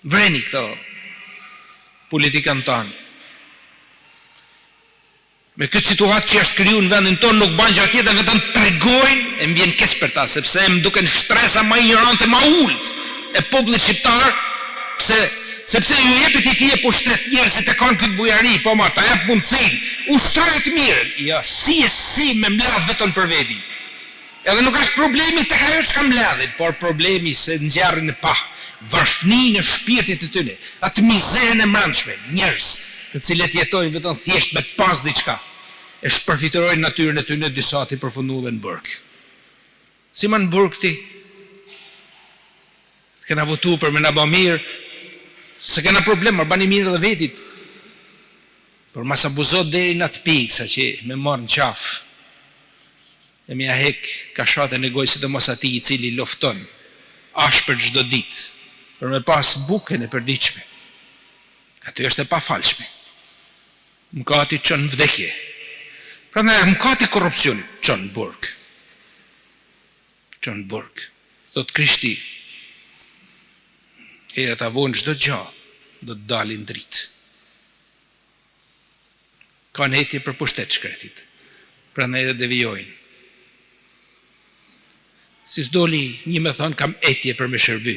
Vreni këto politikan tanë. Me këtë situatë që është kriju në vendin tonë nuk banë gjatë tjetër vetëm tregojnë e më vjen keq për ta, sepse më duken shtresa më ignorante më ult e popullit shqiptar, sepse ju jepet i fije pushtet njerëzit e kanë këtë bujari, po marr ta jap mundësinë, ushtrojë të mirën. Ja, si me mbledh vetëm për veti. Edhe nuk është problemi tek ajo që ka mbledhin, por problemi se nxjerrin e pa varfëninë e shpirtit të tyre, atë mizerën e brendshme, njerëz të cilët jetojnë vetëm thjesht me pas diçka, e shpërfitojnë natyrën e tyre disa të përfunduar në burg. Si më në burg ti? S'kena votu për me na bë mirë, s'kena problem, më bani mirë edhe vetit. Por mas abuzot deri në atë pikë sa që me marr në qafë. E mja hek ka shate në gojë sidomos atij i cili lofton ashpër çdo ditë për me pas bukën e përditshme. Aty është e pafalshme. Mëkati çon vdekje. Prandaj mëkati i korrupsionit çon burg. Çon burg. Thot Krishti, era ta vonë çdo gjë do të dalin dritë. Kanë hetje për pushtet shkretit. Prandaj edhe devijojnë. Si s'doli një me thonë kam etje për me shërby.